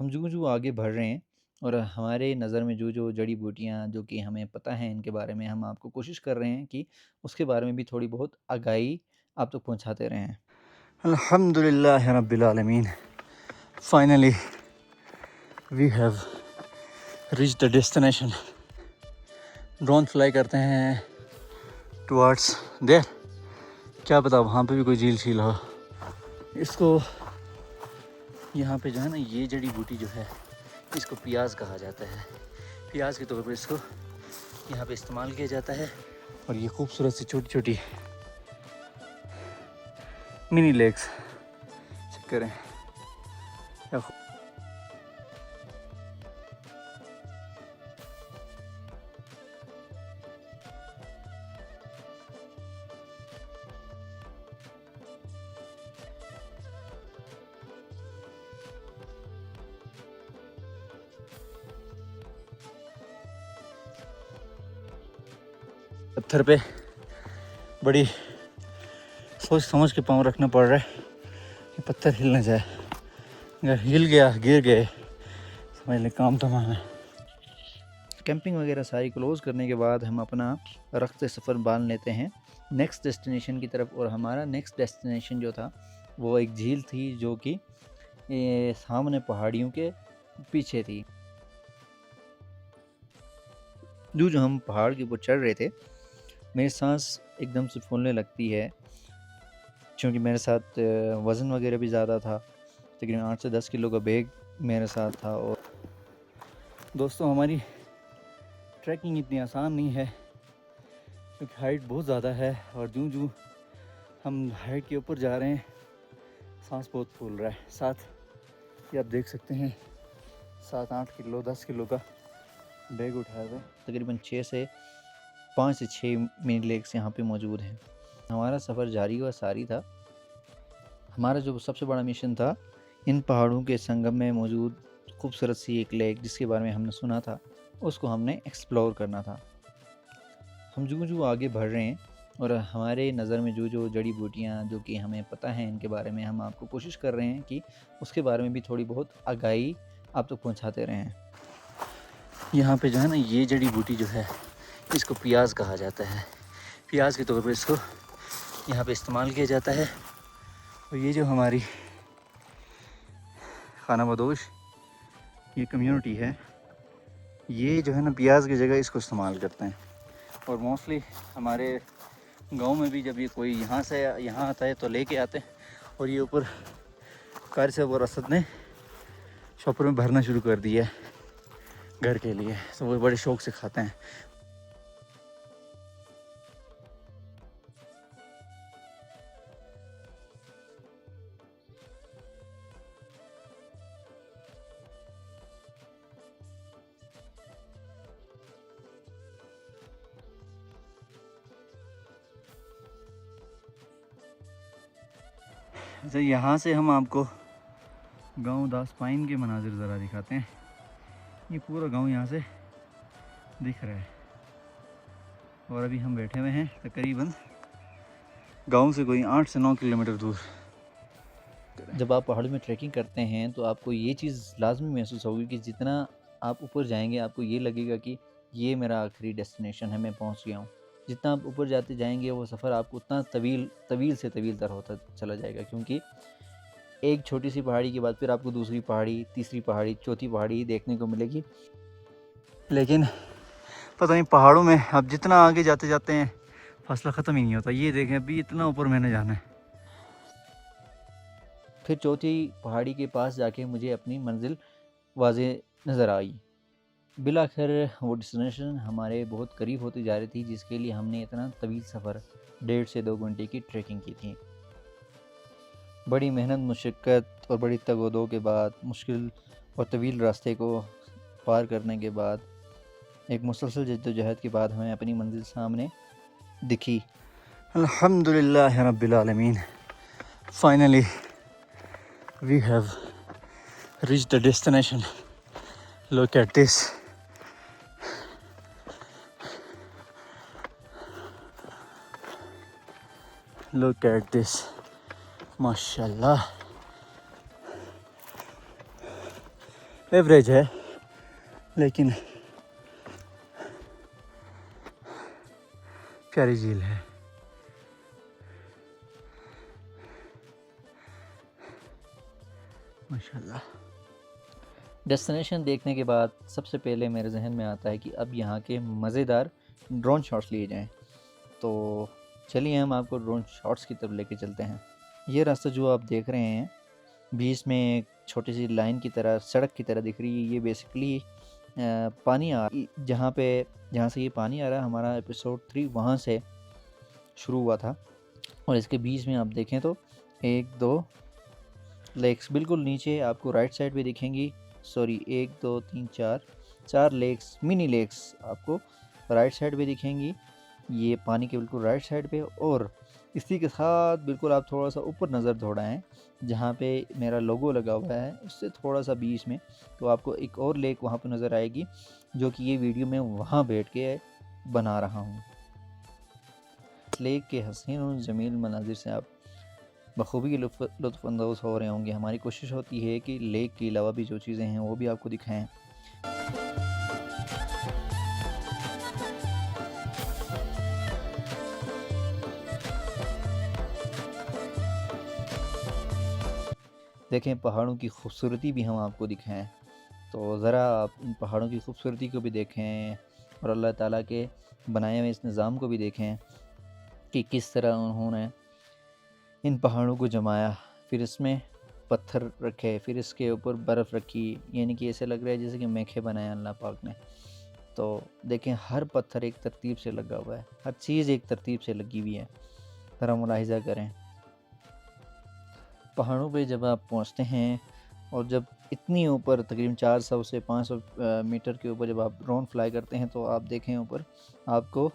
हम जो आगे बढ़ रहे हैं और हमारे नज़र में जो जड़ी बूटियाँ जो कि हमें पता है इनके बारे में हम आपको कोशिश कर रहे हैं कि उसके बारे में भी थोड़ी बहुत आगाही आप तक पहुँचाते रहें। अल्हम्दुलिल्लाह रब्बिल आलमीन। Finally, we have reached the destination. Drone fly करते हैं towards there. क्या पता वहाँ पे भी कोई झील शील हो। इसको यहाँ पे जो है ना, ये जड़ी बूटी जो है इसको प्याज कहा जाता है। प्याज के तौर पर इसको यहाँ पे इस्तेमाल किया जाता है। और ये खूबसूरत सी छोटी छोटी मिनी लेक्स चेक करें। क्या पत्थर पे बड़ी सोच समझ के पाँव रखना पड़ रहा है कि पत्थर हिल ना जाए। अगर हिल गया, गिर गए, समझ लें काम तमाम है। कैंपिंग वगैरह सारी क्लोज़ करने के बाद हम अपना रख्त सफ़र बांध लेते हैं नेक्स्ट डेस्टिनेशन की तरफ। और हमारा नेक्स्ट डेस्टिनेशन जो था वो एक झील थी जो कि सामने पहाड़ियों के पीछे थी। जो हम पहाड़ के ऊपर चढ़ रहे थे, मेरी सांस एकदम से फूलने लगती है क्योंकि मेरे साथ वज़न वगैरह भी ज़्यादा था। तकरीबन 8 से 10 किलो का बैग मेरे साथ था। और दोस्तों, हमारी ट्रैकिंग इतनी आसान नहीं है क्योंकि हाइट बहुत ज़्यादा है। और जूं हम हाइट के ऊपर जा रहे हैं, सांस बहुत फूल रहा है। साथ ये आप देख सकते हैं 7-8 किलो 10 किलो का बैग उठाए हुए। तकरीबन 5 से 6 मिनी लेक्स यहाँ पे मौजूद हैं। हमारा सफ़र जारी व सारी था। हमारा जो सबसे बड़ा मिशन था, इन पहाड़ों के संगम में मौजूद खूबसूरत सी एक लेक जिसके बारे में हमने सुना था, उसको हमने एक्सप्लोर करना था। हम जो आगे बढ़ रहे हैं और हमारे नज़र में जो जड़ी बूटियाँ जो कि हमें पता है इनके बारे में हम आपको कोशिश कर रहे हैं कि उसके बारे में भी थोड़ी बहुत आगाही आप तक पहुँचाते रहें। यहाँ पे जो है ना, ये जड़ी बूटी जो है इसको प्याज कहा जाता है। प्याज के तौर पर इसको यहाँ पे इस्तेमाल किया जाता है। और ये जो हमारी खाना बदोश ये कम्युनिटी है, ये जो है ना प्याज की जगह इसको इस्तेमाल करते हैं। और मोस्टली हमारे गांव में भी जब ये कोई यहाँ से यहाँ आता है तो लेके आते हैं। और ये ऊपर कार से वो रसद ने शॉपर में भरना शुरू कर दिया है घर के लिए, तो वो बड़े शौक से खाते हैं। अच्छा, यहाँ से हम आपको गांव दास पाइन के मनाजिर ज़रा दिखाते हैं। ये पूरा गांव यहाँ से दिख रहा है। और अभी हम बैठे हुए हैं तकरीबन गांव से कोई 8 से 9 किलोमीटर दूर। जब आप पहाड़ों में ट्रैकिंग करते हैं तो आपको ये चीज़ लाजमी महसूस होगी कि जितना आप ऊपर जाएंगे आपको ये लगेगा कि ये मेरा आखिरी डेस्टिनेशन है, मैं पहुंच गया हूँ। जितना आप ऊपर जाते जाएंगे वो सफ़र आपको उतना तवील से तवील तर होता चला जाएगा, क्योंकि एक छोटी सी पहाड़ी के बाद फिर आपको दूसरी पहाड़ी, तीसरी पहाड़ी, चौथी पहाड़ी देखने को मिलेगी। लेकिन पता नहीं पहाड़ों में अब जितना आगे जाते जाते हैं फासला ख़त्म ही नहीं होता। ये देखें, अभी इतना ऊपर मैंने जाना है। फिर चौथी पहाड़ी के पास जाके मुझे अपनी मंजिल वाज़े नज़र आई। बिलाखिर वो डेस्टिनेशन हमारे बहुत करीब होती जा रही थी, जिसके लिए हमने इतना तवील सफ़र 1.5 से 2 घंटे की ट्रैकिंग की थी। बड़ी मेहनत, मुशक्क़त और बड़ी तगोदो के बाद, मुश्किल और तवील रास्ते को पार करने के बाद, एक मुसलसल जद्दोजहद के बाद हमें अपनी मंजिल सामने दिखी। अल्हम्दुलिल्लाह रब्बिल आलमीन। Finally we have reached the destination. Look at this. Look at this, माशाल्लाह। एवरेज है, लेकिन प्यारी झील है। माशाल्लाह। डेस्टिनेशन देखने के बाद सबसे पहले मेरे जहन में आता है कि अब यहाँ के मज़ेदार ड्रोन शॉट्स लिए जाएं। तो चलिए हम आपको ड्रोन शॉट्स की तरफ लेके चलते हैं। ये रास्ता जो आप देख रहे हैं बीच में एक छोटी सी लाइन की तरह, सड़क की तरह दिख रही है, ये बेसिकली पानी जहाँ से ये पानी आ रहा है, हमारा एपिसोड 3 वहाँ से शुरू हुआ था। और इसके बीच में आप देखें तो 1 2 लेक्स बिल्कुल नीचे आपको राइट साइड पे दिखेंगी। सॉरी, 1 2 3 4 लेक्स, मिनी लेक्स आपको राइट साइड पे दिखेंगी, ये पानी के बिल्कुल राइट साइड पे। और इसी के साथ बिल्कुल आप थोड़ा सा ऊपर नज़र दौड़ाएं, जहाँ पे मेरा लोगो लगा हुआ है उससे थोड़ा सा बीच में, तो आपको एक और लेक वहाँ पे नज़र आएगी, जो कि ये वीडियो में वहाँ बैठ के बना रहा हूँ। लेक के हसीन और जमील मनाजिर से आप बखूबी लुत्फ़अंदोज़ हो रहे होंगे। हमारी कोशिश होती है कि लेक के अलावा भी जो चीज़ें हैं वो भी आपको दिखाएं। देखें, पहाड़ों की खूबसूरती भी हम आपको दिखाएं, तो ज़रा आप इन पहाड़ों की खूबसूरती को भी देखें और अल्लाह ताला के बनाए हुए इस निज़ाम को भी देखें कि किस तरह उन्होंने इन पहाड़ों को जमाया, फिर इसमें पत्थर रखे, फिर इसके ऊपर बर्फ़ रखी, यानी कि ऐसे लग रहा है जैसे कि मेखे बनाए अल्लाह पाक ने। तो देखें, हर पत्थर एक तरतीब से लगा हुआ है, हर चीज़ एक तरतीब से लगी हुई है, ज़रा मुलाहिज़ा करें। पहाड़ों पे जब आप पहुंचते हैं और जब इतनी ऊपर तकरीबन 400 से 500 मीटर के ऊपर जब आप ड्रोन फ्लाई करते हैं, तो आप देखें ऊपर आपको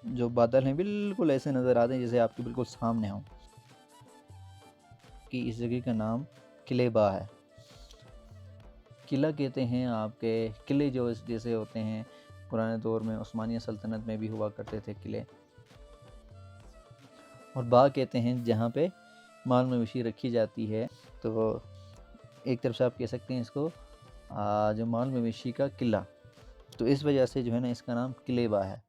जो बादल हैं बिल्कुल ऐसे नज़र आते हैं जैसे आपके बिल्कुल सामने हों। कि इस जगह का नाम किलेबा है। किला कहते हैं आपके किले जो इस जैसे होते हैं, पुराने दौर में उस्मानिया सल्तनत में भी हुआ करते थे किले। और बाग कहते हैं जहाँ पे माल मवेशी रखी जाती है, तो एक तरफ से आप कह सकते हैं इसको जो माल मवेशी का किला, तो इस वजह से जो है ना इसका नाम किलेबा है।